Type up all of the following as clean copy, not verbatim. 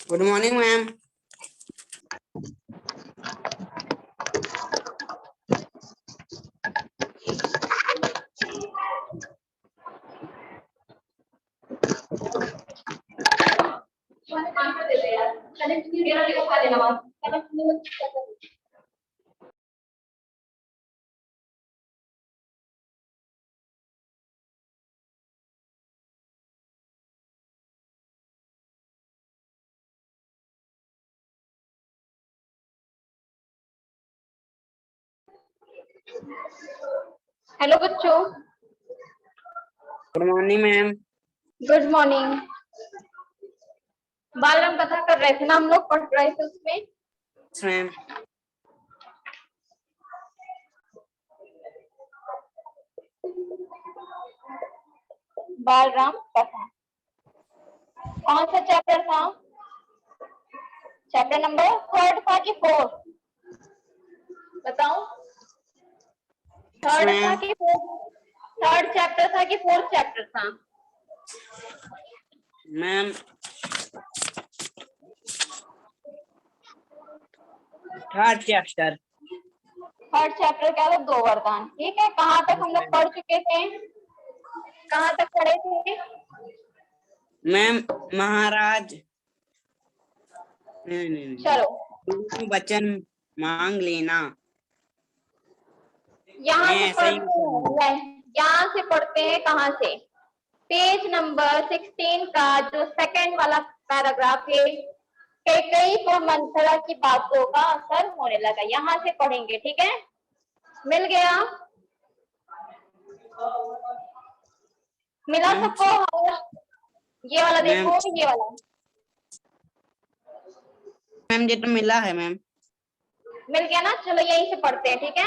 Good morning ma'am. Hello बच्चों। Good morning ma'am. Good morning. बाल राम कथा कर रहे थे ना, हम लोग पढ़ रहे थे उसमें। मैम बाल राम कथा कौन सा चैप्टर था? चैप्टर नंबर 3 था कि 4? बताओ। 3 था कि 4? 3rd चैप्टर था कि 4th चैप्टर था? Ma'am 3rd chapter. 3rd chapter क्या था? 2 वरदान। ठीक है, कहाँ तक हम लोग पढ़ चुके थे? कहाँ तक पढ़े थे मैम? महाराज नहीं चलो वचन मांग लेना। यहाँ मैं से ऐसा ही पढ़ते हैं, यहाँ से पढ़ते हैं। कहाँ से? पेज नंबर 16 का जो 2nd वाला पैराग्राफ है, कैकेयी को मंथरा की बातों का असर होने लगा, यहाँ से पढ़ेंगे। ठीक है, मिल गया? मिला सबको? ये वाला देखो, ये वाला मैम ये तो मिला है मैम। मिल गया ना? चलो यहीं से पढ़ते हैं। ठीक है,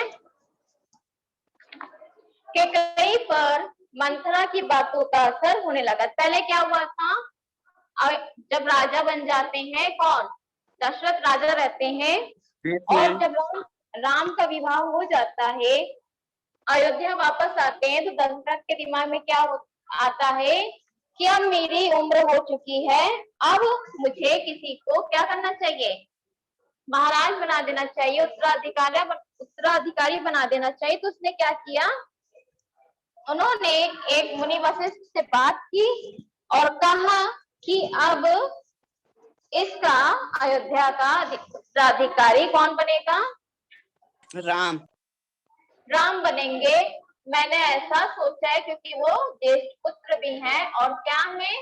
कैकेयी पर मंथरा की बातों का असर होने लगा। पहले क्या हुआ था? जब राजा बन जाते हैं, कौन? दशरथ राजा रहते हैं, और जब राम का विवाह हो जाता है, अयोध्या वापस आते हैं, तो दशरथ के दिमाग में क्या आता है कि अब मेरी उम्र हो चुकी है, अब मुझे किसी को क्या करना चाहिए? महाराज बना देना चाहिए, उत्तराधिकारी बना देना चाहिए। तो उसने क्या किया? उन्होंने एक मुनि वशिष्ठ से बात की और कहा कि अब इसका अयोध्या का उत्तराधिकारी कौन बनेगा? राम बनेंगे। मैंने ऐसा सोचा है क्योंकि वो ज्येष्ठ पुत्र भी हैं, और क्या है?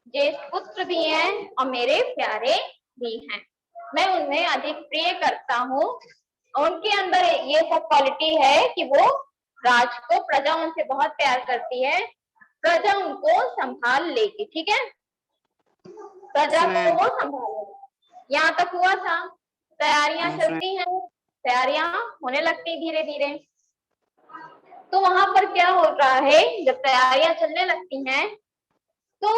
ज्येष्ठ पुत्र भी हैं और मेरे प्यारे भी हैं। मैं उन्हें अधिक प्रिय करता हूँ। उनके अंदर ये सब क्वालिटी है कि वो राज को, प्रजा उनसे बहुत प्यार करती है, प्रजा उनको संभाल लेगी। ठीक है, प्रजा को वो संभालेगी। यहाँ तक हुआ था। तैयारियां चलती हैं, तैयारियां होने लगती धीरे धीरे। तो वहां पर क्या हो रहा है? जब तैयारियां चलने लगती हैं, तो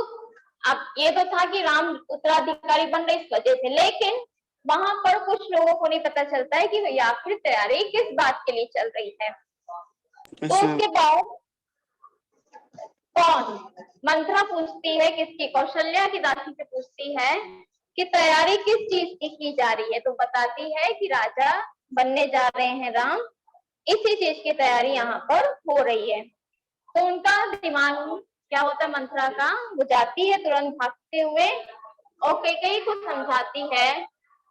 अब ये तो था कि राम उत्तराधिकारी बन रहे इस वजह से, लेकिन वहां पर कुछ लोगों को नहीं पता चलता है कि आखिर तैयारी किस बात के लिए चल रही है। तो उसके बाद कौन? मंथरा पूछती है, किसकी? कौशल्या की दासी से पूछती है कि तैयारी किस चीज की जा रही है। तो बताती है कि राजा बनने जा रहे हैं राम, इसी चीज की तैयारी यहाँ पर हो रही है। तो उनका दिमाग क्या होता है मंथरा का? वो जाती है तुरंत भागते हुए और कैकेयी को समझाती है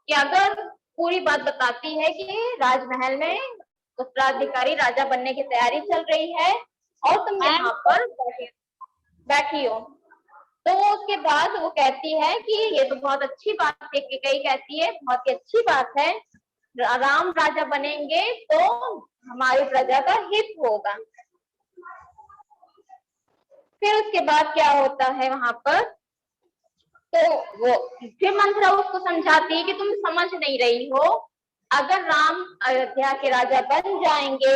कि अगर पूरी बात बताती है कि राजमहल में उत्तराधिकारी राजा बनने की तैयारी चल रही है और तुम यहाँ पर बैठी हो। तो उसके बाद वो कहती है कि ये तो बहुत अच्छी बात है। कैकेयी कहती है बहुत ही अच्छी बात है, राम राजा बनेंगे तो हमारी प्रजा का हित होगा। फिर उसके बाद क्या होता है वहां पर? तो वो फिर मंथरा उसको समझाती है कि तुम समझ नहीं रही हो, अगर राम अयोध्या के राजा बन जाएंगे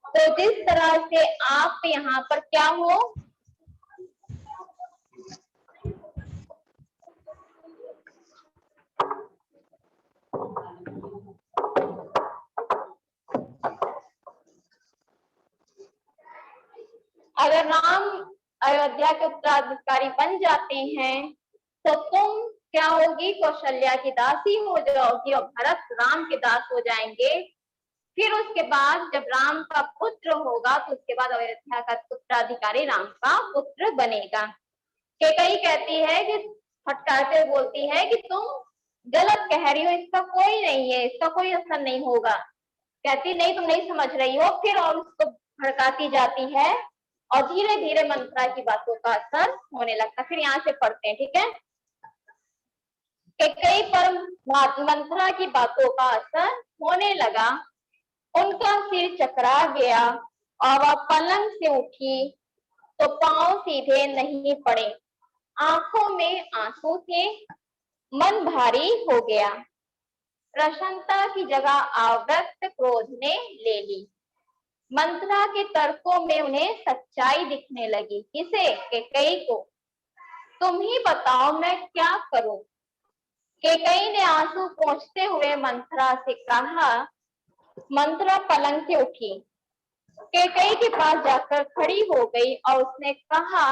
तो जिस तरह से आप यहाँ पर क्या हो, अगर राम अयोध्या के उत्तराधिकारी बन जाते हैं तो तुम क्या होगी, कौशल्या की दासी हो जाओगी और भरत राम के दास हो जाएंगे। फिर उसके बाद जब राम का पुत्र होगा तो उसके बाद अयोध्या का उत्तराधिकारी राम का पुत्र बनेगा। केकई कहती है कि फटकारते हुए बोलती है कि तुम गलत कह रही हो, इसका कोई नहीं है, इसका कोई असर नहीं होगा। कहती नहीं, तुम नहीं समझ रही हो। फिर और उसको भड़काती जाती है और धीरे धीरे मंत्रा की बातों का असर होने लगता। फिर यहाँ से पढ़ते हैं, ठीक है। कई पर मंत्रा की बातों का असर होने लगा, उनका सिर चकरा गया और वह पलंग से उठी तो पांव सीधे नहीं पड़े, आंखों में आंसू थे, मन भारी हो गया। प्रसन्नता की जगह अव्यक्त क्रोध ने ले ली। मंत्रा के तर्कों में उन्हें सच्चाई दिखने लगी। किसे? केकई को। तुम ही बताओ मैं क्या करूं? केकई ने आंसू पोंछते हुए मंत्रा से कहा। मंत्रा पलंग से उठी, केकई के पास जाकर खड़ी हो गई और उसने कहा,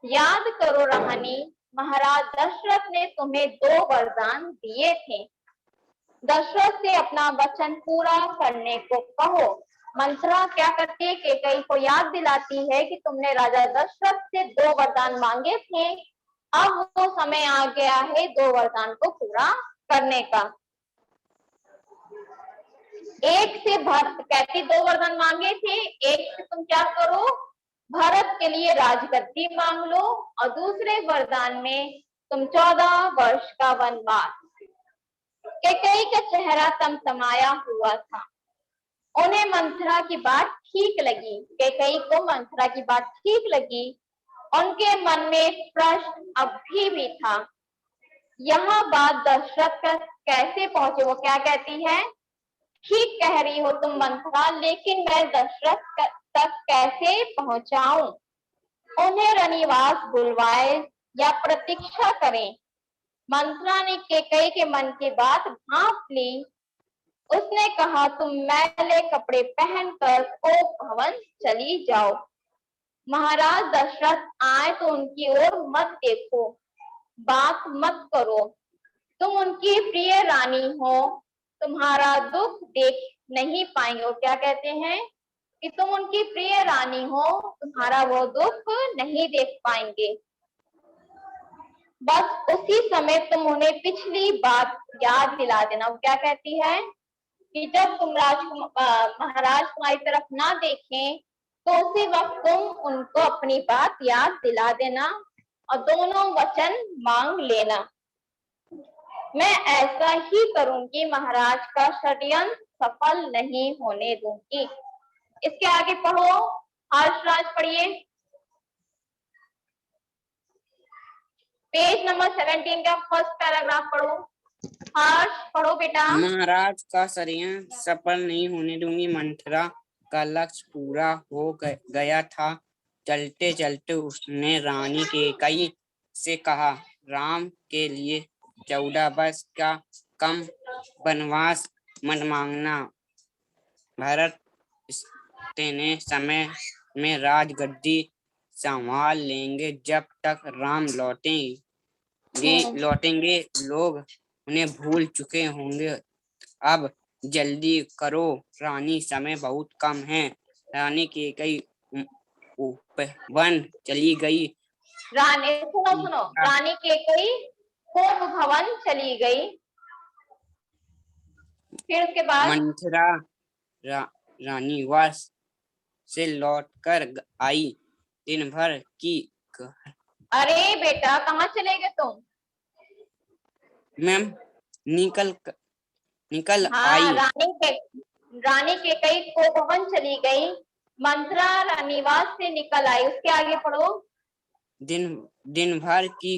याद करो रानी, महाराज दशरथ ने तुम्हें 2 वरदान दिए थे। दशरथ से अपना वचन पूरा करने को कहो। मंत्रा क्या करती है, केकई को याद दिलाती है कि तुमने राजा दशरथ से 2 वरदान मांगे थे, अब वो समय आ गया है 2 वरदान को पूरा करने का। एक से कहती 2 वरदान मांगे थे, एक से तुम क्या करो, भारत के लिए राजगद्दी मांग लो, और दूसरे वरदान में तुम 14 वर्ष का वनवास। केकई का चेहरा तमतमाया हुआ था। उन्हें मंथरा की बात ठीक लगी। केकई को मंथरा की बात ठीक लगी। उनके मन में प्रश्न अभी भी था, यह बात दशरथ का कैसे पहुंचे। वो क्या कहती है, ठीक कह रही हो तुम मंथरा, लेकिन मैं दशरथ तक कैसे पहुंचाऊं? उन्हें रनिवास बुलवाए या प्रतीक्षा करें? मंथरा ने केकई के मन की बात भांप ली। उसने कहा, तुम मैले कपड़े पहनकर कोप भवन चली जाओ। महाराज दशरथ आए तो उनकी ओर मत देखो, बात मत करो। तुम उनकी प्रिय रानी हो, तुम्हारा दुख देख नहीं पाएंगे। वो क्या कहते हैं कि तुम उनकी प्रिय रानी हो, तुम्हारा वो दुख नहीं देख पाएंगे। बस उसी समय तुम उन्हें पिछली बात याद दिला देना। वो क्या कहती है कि जब तुम महाराज तुम्हारी तरफ ना देखें तो उसी वक्त तुम उनको अपनी बात याद दिला देना और दोनों वचन मांग लेना। मैं ऐसा ही करूंगी, महाराज का षड्यंत्र सफल नहीं होने दूंगी। इसके आगे पढ़ो, हर्षराज पढ़िए, पेज नंबर 17 का फर्स्ट पैराग्राफ पढ़ो। हर्ष पढ़ो बेटा। महाराज का षड्यंत्र सफल नहीं होने दूंगी। मंथरा का लक्ष्य पूरा हो गया था। चलते चलते उसने रानी केकई से कहा, राम के लिए 14 वर्ष का कम वनवास मत मांगना। भरत इतने समय में राजगद्दी संभाल लेंगे। जब तक राम लौटेंगे लोग उन्हें भूल चुके होंगे। अब जल्दी करो रानी, समय बहुत कम है। रानी केकई वन चली गई। सुनो, रानी केकई कोप भवन चली गई। फिर उसके बाद मंथरा रानी वास से लौटकर आई। दिन भर की अरे बेटा कहाँ चले गए तुम? मैम निकल हाँ, आई। रानी केकई कोप भवन चली गई, मंथरा रानीवास से निकल आई। उसके आगे पढ़ो। दिन भर की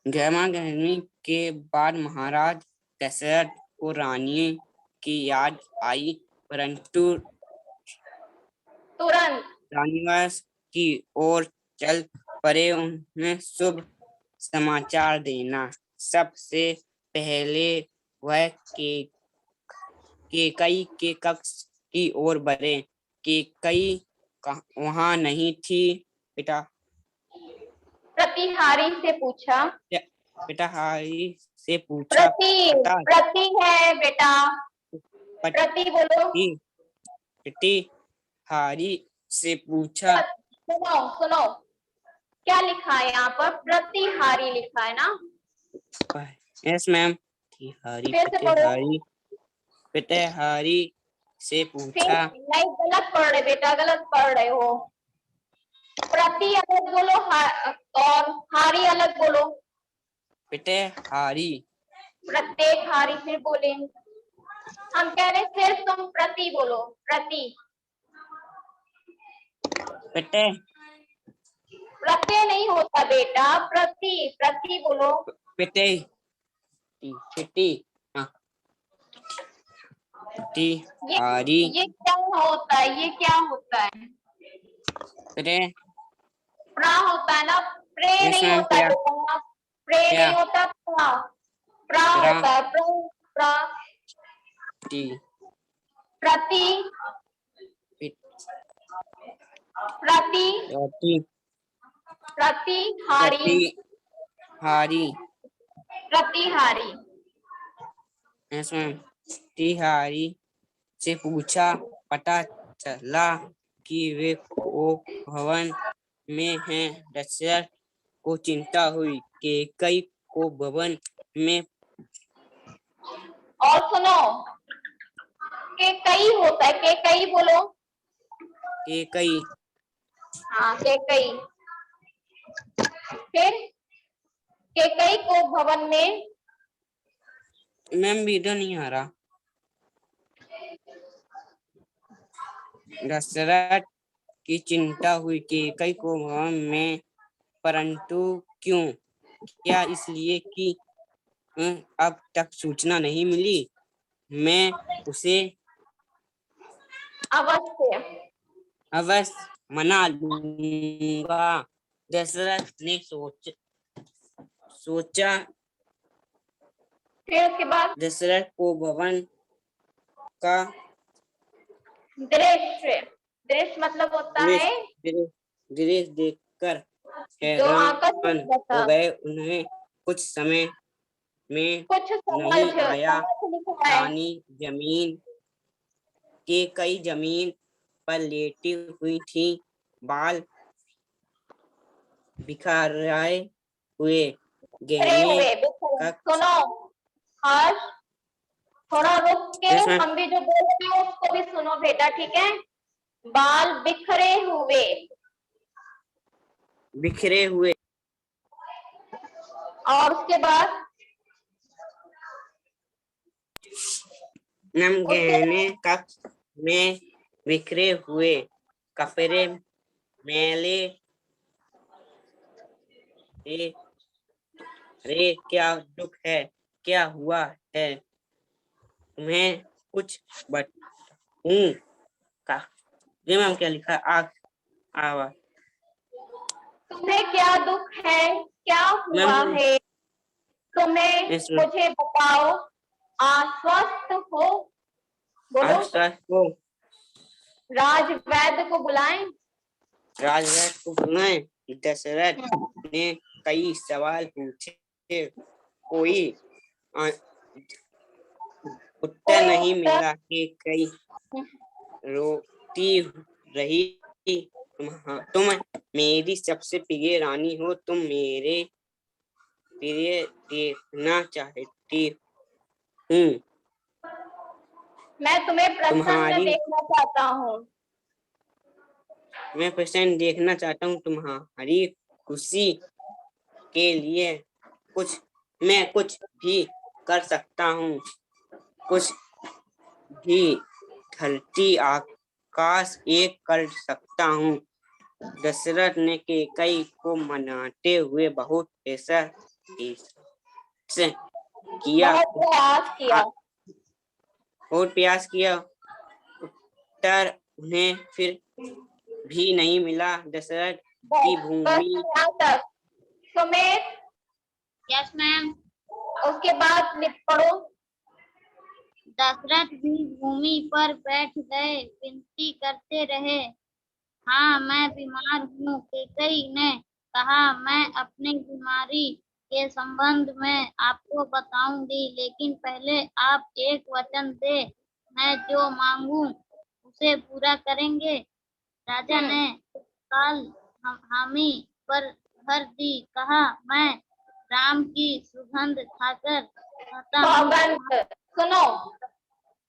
गहमा गहमी के बाद महाराज दशरथ को रानी की याद आई, परंतु तुरंत रानीवास की ओर चल पड़े। उन्हें शुभ समाचार देना। सबसे पहले वह केकई के कक्ष की ओर बढ़े। कैकई वहां नहीं थी। बेटा प्रतिहारी से पूछा। पिताहारी से पूछा। प्रति पता प्रति है बेटा, प्रति बोलो। प्रतिहारी से पूछा। सुनो सुनो, क्या लिखा है यहाँ पर? प्रतिहारी लिखा है ना। Yes ma'am. प्रतिहारी फिर से पढ़ो। पिताहारी से फिर पूछा। नहीं, गलत पढ़ रहे बेटा, गलत पढ़ रहे हो। प्रति अलग बोलो, और हारी अलग बोलो। पिताहारी प्रत्येक हारी फिर बोले। हम कह रहे सिर्फ तुम प्रति बोलो, प्रति। पिता प्रत्यय नहीं होता बेटा, प्रति प्रति बोलो। पिते पिटी हाँ, पिताहारी ये क्या होता है? ये क्या होता है? प्रे प्रा होता है ना, प्रे यस नहीं मैम। होता क्या बेटा, प्रे क्या नहीं होता, प्रा प्रा प्रा होता है, प्रा प्रा। टी प्रति प्रति प्रति प्रतिहारी, प्रतिहारी प्रतिहारी। Yes ma'am. प्रतिहारी से पूछा। पता चला कि वे को भवन में हैं। दशरथ को चिंता हुई कि कई को भवन में। और सुनो, के कई होता है, के कई बोलो। के कई हाँ, के कई। फिर के कई को भवन में। मैम वीडियो नहीं आ रहा। दशरथ की चिंता हुई कि कई को भवन में, परंतु क्यों? क्या इसलिए कि अब तक सूचना नहीं मिली। मैं उसे अवश्य मना लूंगा। दशरथ ने सोचा। फिर उसके बाद दशरथ को भवन का दृश्य, दृश्य मतलब होता है दृश्य देखकर जो हैरान आकर्षक हो होता। गए। उन्हें कुछ समय में कुछ समझ नहीं आया। समझ लिखा है। रानी जमीन के कई जमीन पर लेटी हुई थी। बाल बिखराए हुए बिखरे गहने हुए, बिखरे। कक्ष। सुनो हर्ष, थोड़ा रुक के यस मैम। हम भी जो बोल रहे हैं उसको भी सुनो बेटा, ठीक है? बाल बिखरे हुए, बिखरे हुए और उसके बाद नम उसके गहने कक्ष में बिखरे हुए कपड़े मैले। रे क्या दुख है? क्या हुआ है? तुम्हें कुछ बताऊं का? ये मैम क्या लिखा है? आवाज। तुम्हें क्या दुख है, क्या हुआ मैम है? तुम्हें यस मैम। मुझे बताओ, आश्वस्त हो बोलो। आश्चर्य को राजवैद्य को बुलाएं। राजवैद्य को बुलाएं। दशरथ ने कई सवाल पूछे। कोई उत्तर नहीं मिला। कि कई रोती रही। तुम मेरी सबसे प्रिय रानी हो। तुम मेरे प्रिय देखना चाहती हूँ। मैं तुम्हें प्रसन्न तुम्हारी देखना चाहता हूँ। मैं प्रसन्न देखना चाहता हूँ। तुम्हारी खुशी के लिए मैं कुछ भी कर सकता हूँ। कुछ भी धरती आकाश एक कर सकता हूँ। दशरथ ने कैकई को मनाते हुए बहुत ऐसा किया। बहुत प्रयास किया। बहुत प्रयास किया। उत्तर उन्हें फिर भी नहीं मिला। दशरथ की बस भूमि यहाँ तक। Sumit, yes ma'am. उसके बाद लिख पढ़ो। दशरथ भी भूमि पर बैठ गए, विनती करते रहे। हाँ, मैं बीमार हूँ। कैकई ने कहा, मैं अपनी बीमारी के संबंध में आपको बताऊंगी, लेकिन पहले आप एक वचन दे, मैं जो मांगू उसे पूरा करेंगे। राजा ने काल हामी पर भर दी, कहा, मैं राम की सुगंध खाकर कहता हूँ। सौगंध, सुनो,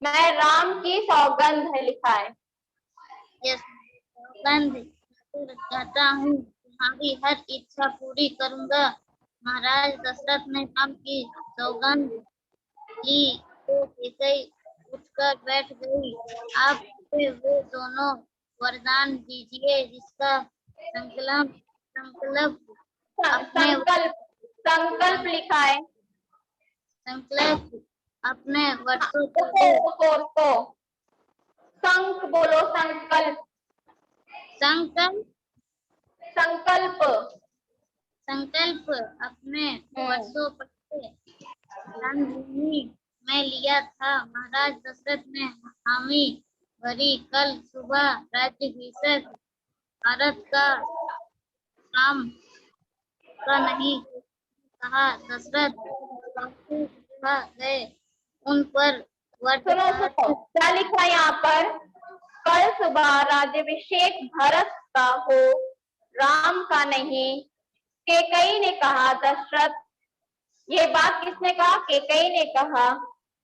मैं राम की सौगंध है लिखा है। यस, सौगंध खाकर कहता हूँ, तुम्हारी हर इच्छा पूरी करूंगा। महाराज दशरथ ने राम की सौगंध ली तो कैकई उठकर बैठ गई। आप वे दोनों वरदान दीजिए जिसका संकल्प संकल्प अपने संकल्प, संकल्प लिखा है। संकल्प अपने वर्षों रुको, संक बोलो, संकल्प, संकल्प संकल्प। संकल्प अपने वर्षों पहले रणभूमि में लिया था। महाराज दशरथ ने हामी भरी। कल सुबह राज्याभिषेक भारत का काम का नहीं कहा। दशरथ गए उन पर सुनो, क्या लिखा है यहाँ पर? कल सुबह राज्याभिषेक भरत का हो, राम का नहीं। कैकई ने कहा, दशरथ, ये बात किसने कहा? कैकई ने कहा,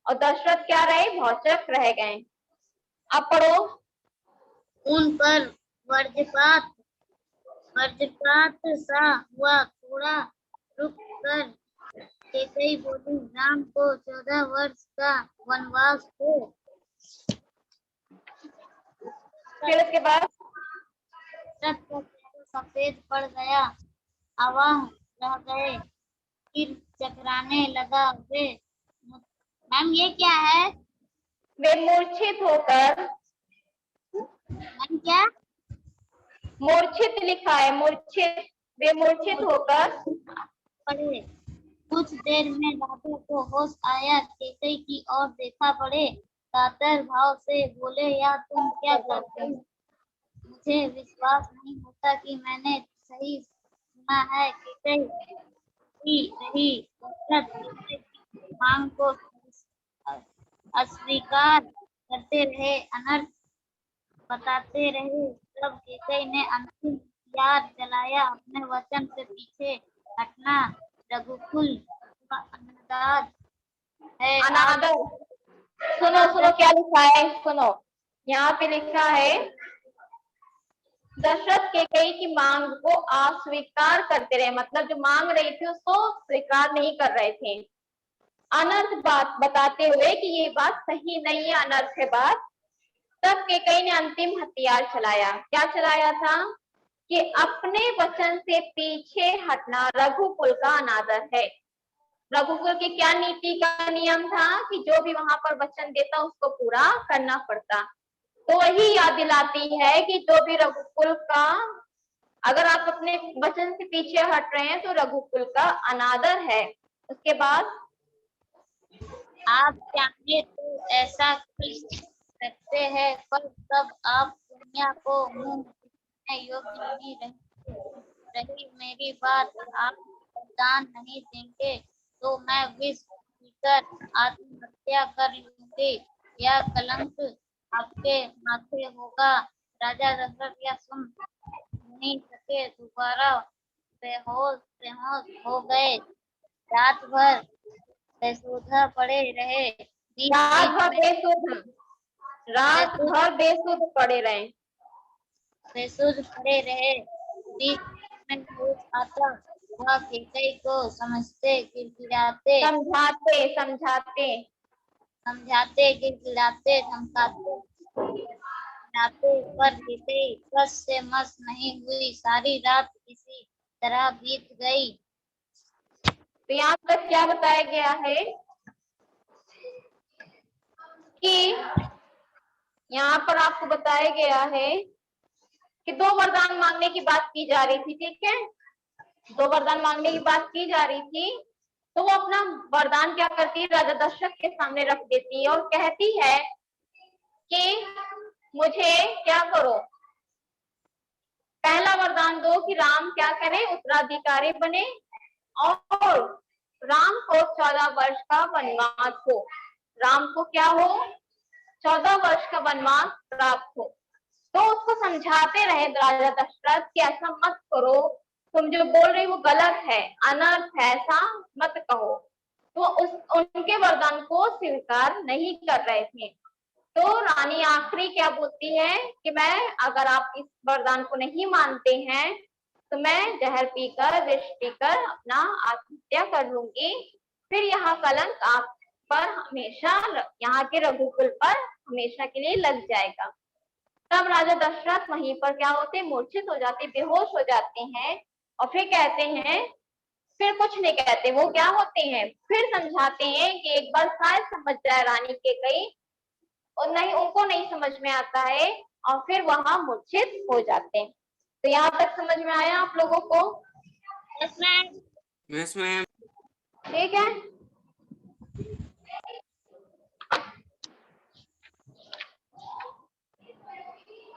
और दशरथ क्या रहे? भौचक रह गए। अब पढ़ो। उन पर वज्रपात सा हुआ। थोड़ा रुक कर कैकई बोली, राम को 14 वर्ष का वनवास हो। फिर उसके बाद सफेद पड़ गया, अवाह रह गए, फिर चकराने लगा। वे मैम ये क्या है? वे मूर्छित होकर, मैम क्या? मूर्छित लिखा है, मूर्छित। वे मूर्छित होकर पड़े। कुछ देर में राजा को होश आया, कैकई की ओर देखा, पड़े कातर भाव से बोले, या तुम क्या करते हो? मुझे विश्वास नहीं होता कि मैंने सही सुना है। कैकई रही। दशरथ कैकई की मांग को अस्वीकार करते रहे, अनर्थ बताते रहे। तब कैकई ने अंतिम हथियार चलाया, अपने वचन से पीछे हटना रघुकुल का अनादर है। अनादर। सुनो, क्या लिखा है? सुनो, यहाँ पे लिखा है, दशरथ कैकई की मांग को अस्वीकार करते रहे, मतलब जो मांग रही थी उसको स्वीकार नहीं कर रहे थे। अनर्थ बात बताते हुए कि ये बात सही नहीं है, अनर्थ है बात। तब कैकई ने अंतिम हथियार चलाया। क्या चलाया था? कि अपने वचन से पीछे हटना रघुकुल का अनादर है। रघुकुल की क्या नीति का नियम था? कि जो भी वहां पर वचन देता उसको पूरा करना पड़ता। तो वही याद दिलाती है कि जो भी रघुकुल का, अगर आप अपने वचन से पीछे हट रहे हैं तो रघुकुल का अनादर है। उसके बाद आप चाहे तो ऐसा कर सकते हैं, पर तब आप दुनिया को मुंह देखने योग्य नहीं रहेंगे। रही मेरी बात, आप दान नहीं देंगे तो मैं विष पीकर आत्महत्या कर लूंगी। यह कलंक आपके माथे होगा। राजा दशरथ यह सुन नहीं सके, दोबारा बेहोश बेहोश हो गए। रात भर बेसुध पड़े रहे। रात भर बेसुध, रात भर बेसुध पड़े रहे। बेसुध पड़े रहे। बीच में होश आता, वह कैकई को समझाते गिड़गिड़ाते गिड़गिड़ाते धमकाते पर कैकई बस से मस नहीं हुई। सारी रात इसी तरह बीत गई। तो यहाँ तक क्या बताया गया है कि यहाँ पर आपको बताया गया है कि 2 वरदान मांगने की बात की जा रही थी। ठीक है, 2 वरदान मांगने की बात की जा रही थी। तो वो अपना वरदान क्या करती है, राजा दशरथ के सामने रख देती है और कहती है कि मुझे क्या करो, पहला वरदान दो कि राम क्या करे, उत्तराधिकारी बने और राम को 14 वर्ष का वनवास हो। राम को क्या हो, 14 वर्ष का वनवास प्राप्त हो। तो उसको समझाते रहे राजा दशरथ कि ऐसा मत करो, तुम जो बोल रही वो गलत है, अनर्थ है, ऐसा मत कहो। तो उनके वरदान को स्वीकार नहीं कर रहे थे। तो रानी आखिरी क्या बोलती है कि मैं, अगर आप इस वरदान को नहीं मानते हैं तो मैं जहर पीकर, विष पीकर अपना आत्महत्या कर लूंगी, फिर यहाँ कलंक आप पर हमेशा, यहाँ के रघुकुल पर हमेशा के लिए लग जाएगा। तब राजा दशरथ वहीं पर क्या होते, मूर्छित हो जाते, बेहोश हो जाते हैं और फिर कहते हैं, फिर कुछ नहीं कहते, वो क्या होते हैं, फिर समझाते हैं कि एक बार शायद समझ जाए रानी के कई, और नहीं, उनको नहीं समझ में आता है और फिर वहां मूर्छित हो जाते हैं। तो यहाँ तक समझ में आया आप लोगों को? Yes ma'am. Yes ma'am. ठीक है।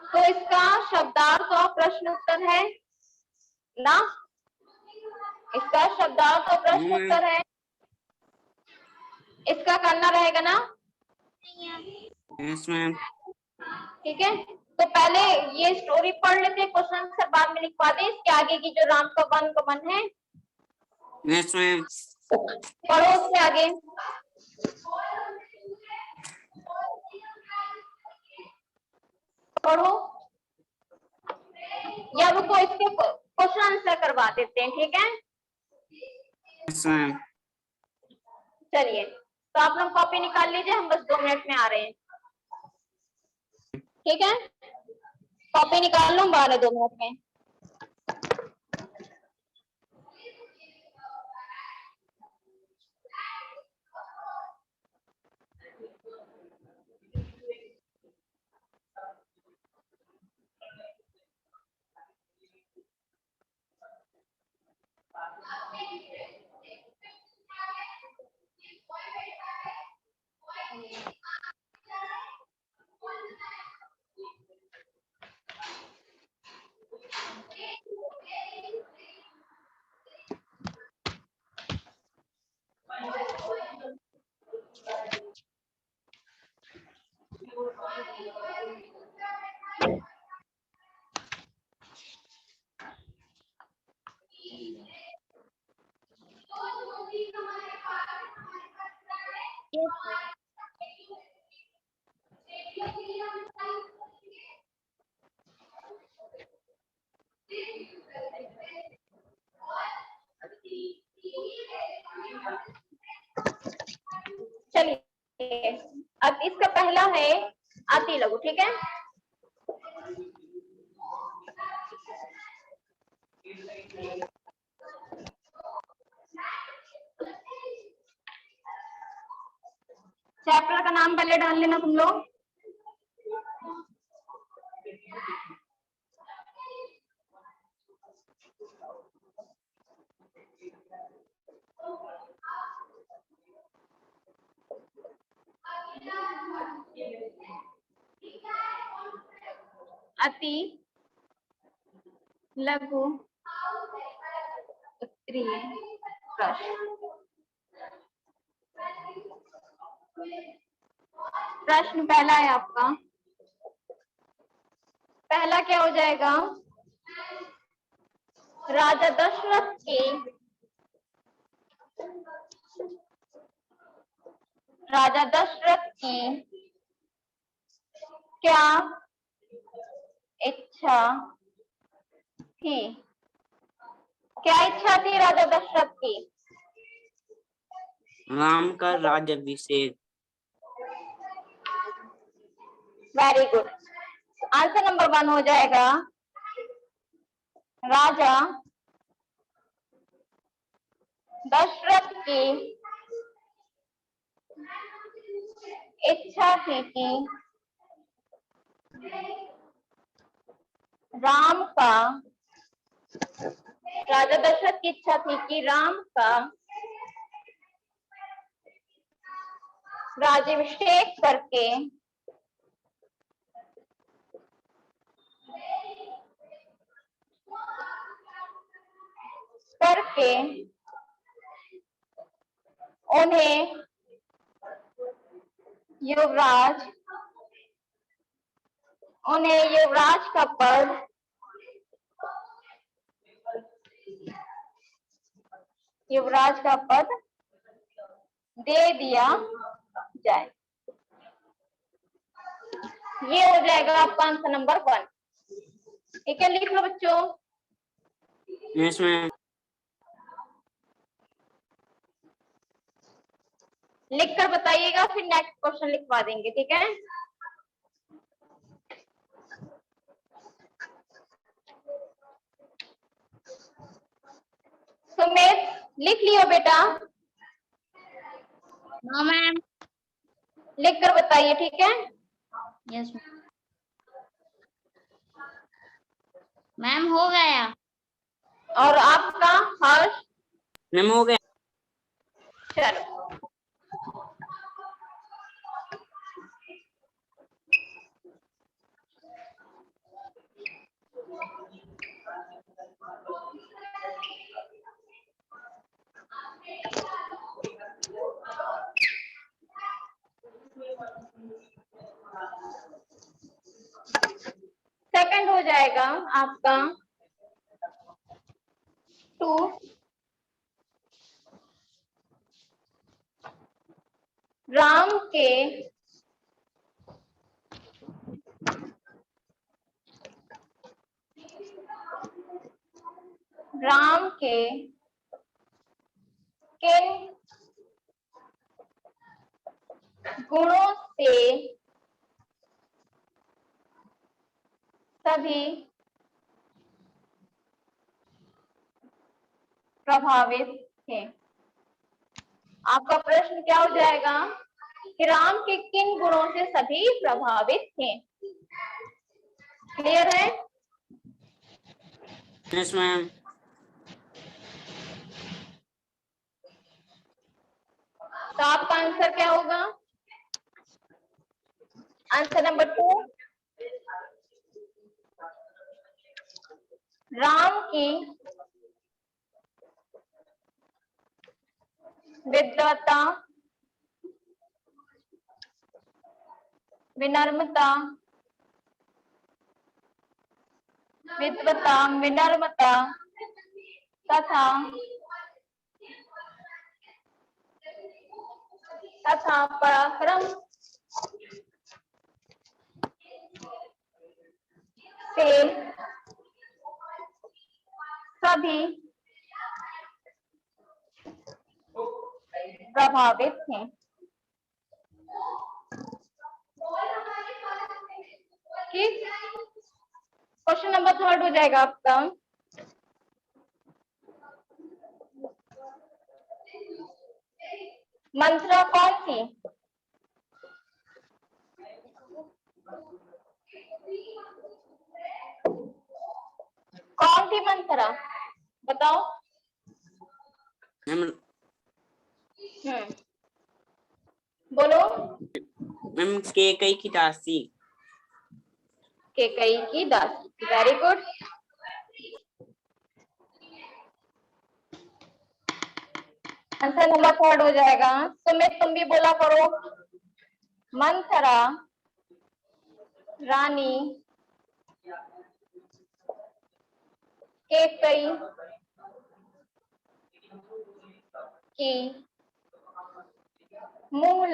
तो इसका शब्दार्थ और प्रश्न उत्तर है ना, इसका शब्दार्थ और प्रश्न उत्तर है, इसका करना रहेगा ना? Yes ma'am. ठीक है, तो पहले ये स्टोरी पढ़ लेते हैं, क्वेश्चन से बाद में लिखवा दें इसके आगे की जो राम का वन गमन है। Yes ma'am. पढ़ो उसके आगे। पढ़ो या रुको, इसके क्वेश्चन आंसर करवा देते हैं, ठीक है? Yes ma'am. चलिए, तो आप लोग कॉपी निकाल लीजिए, हम बस 2 मिनट में आ रहे हैं। ठीक है, कॉपी निकाल लो, 2 मिनट में। चलिए, अब इसका पहला है अति लघु, ठीक है? चैप्टर का नाम पहले डाल लेना तुम लोग। अति लघु उत्तरीय प्रश्न। प्रश्न पहला है आपका, पहला क्या हो जाएगा, राजा दशरथ की क्या इच्छा थी? क्या इच्छा थी राजा दशरथ की? राम का राज्याभिषेक। Very good. आंसर नंबर 1 हो जाएगा, राजा दशरथ की इच्छा थी कि राम का, राजा दशरथ की इच्छा थी कि राम का राज्याभिषेक करके उन्हें युवराज का पद दे दिया जाए। ये हो जाएगा आपका आंसर नंबर 1। ठीक है, लिख लो बच्चों। Yes ma'am. लिखकर बताइएगा, फिर नेक्स्ट क्वेश्चन लिखवा देंगे। ठीक है, सुमित लिख लियो बेटा। No ma'am. लिखकर बताइए। ठीक है, यस मैम, हो गया। और आपका हर्ष? मैम हो गया। चलो, सेकंड हो जाएगा आपका 2। राम के किन गुणों से सभी प्रभावित थे? आपका प्रश्न क्या हो जाएगा कि राम के किन गुणों से सभी प्रभावित थे? क्लियर है? Yes ma'am. तो आपका आंसर क्या होगा? आंसर नंबर 2, राम की विद्वता, विनम्रता तथा पराक्रम से सभी प्रभावित थे। ठीक, क्वेश्चन नंबर 3 हो जाएगा आपका। मंत्रा कौन थी? कौन थी मंत्रा? बताओ। मैम बोलो। मैम केकई की दासी। केकई की दासी। Very good. आंसर नंबर 4 हो जाएगा। सुमित तुम भी बोला करो। मंथरा रानी केकई की मुंह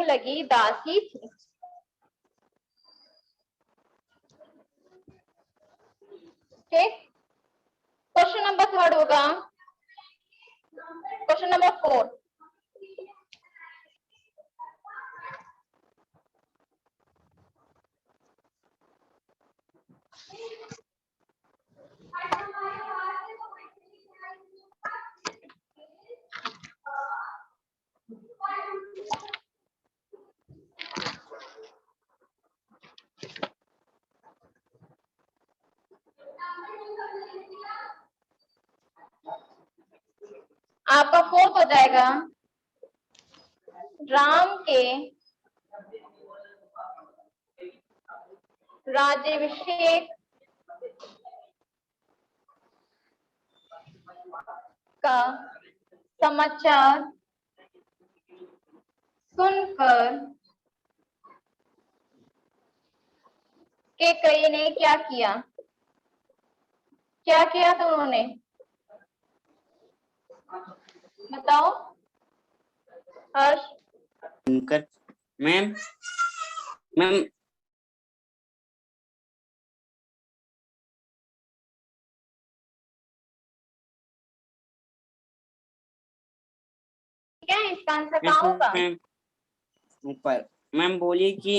लगी दासी थी। ठीक, क्वेश्चन नंबर 3 होगा। क्वेश्चन नंबर 4, फोर्थ हो जाएगा, राम के राज्याभिषेक का समाचार सुनकर कैकेयी ने क्या किया? क्या किया था उन्होंने? बताओ हर्ष। उनकर मैम मैम क्या है इसका आंसर कहाँ होगा? मैम ऊपर मैम बोली कि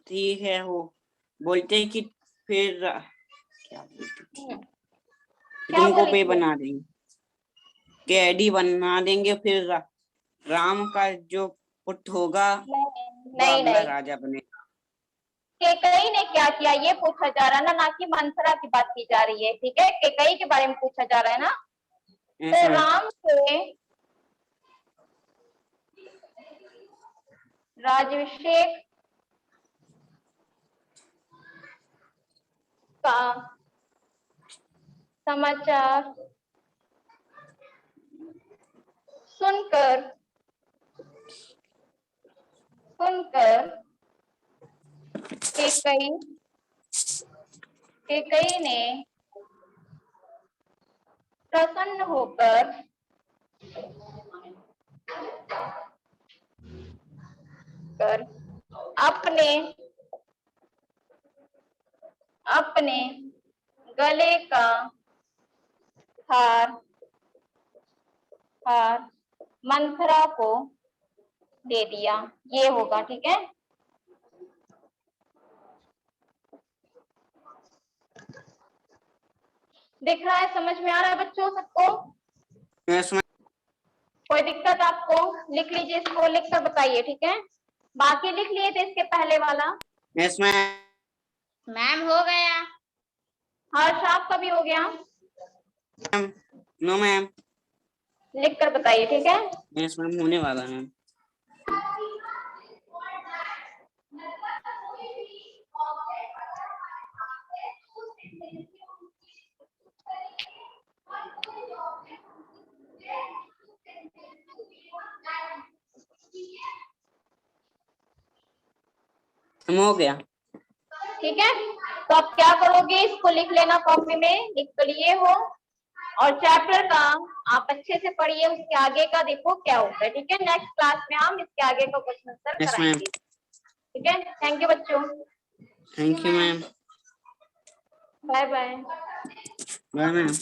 ठीक है, वो बोलते कि फिर क्या बोलते क्या तुमको बोली पे थी? बना देंगे, कैडी बना देंगे, फिर राम का जो पुत्र होगा वो नहीं अगला नहीं, राजा बनेगा। कैकेयी ने क्या किया ये पूछा जा रहा है ना कि मंथरा की बात की जा रही है। ठीक है, कैकेयी के बारे में पूछा जा रहा है ना। तो राम के राज्याभिषेक का समाचार सुनकर कैकेयी ने प्रसन्न होकर अपने गले का हार मंथरा को दे दिया। ये होगा। ठीक है, दिख रहा है? समझ में आ रहा है बच्चों सबको? कोई दिक्कत आपको? लिख लीजिए, इसको लिख कर बताइए। ठीक है, बाकी लिख लिए थे इसके पहले वाला? यस मैम हो गया। हर्ष आपका भी हो गया? No ma'am. लिख कर बताइए। ठीक है, यस मैम, होने वाला है मैम। हो गया। ठीक है, तो आप क्या करोगे, इसको लिख लेना कॉपी में, लिख कर लिए हो, और चैप्टर का आप अच्छे से पढ़िए, उसके आगे का देखो क्या होता है। ठीक है, नेक्स्ट क्लास में हम इसके आगे का क्वेश्चन आंसर यस मैम। कराएंगे। ठीक है, थैंक यू बच्चों। Thank you ma'am. Bye bye. Bye ma'am.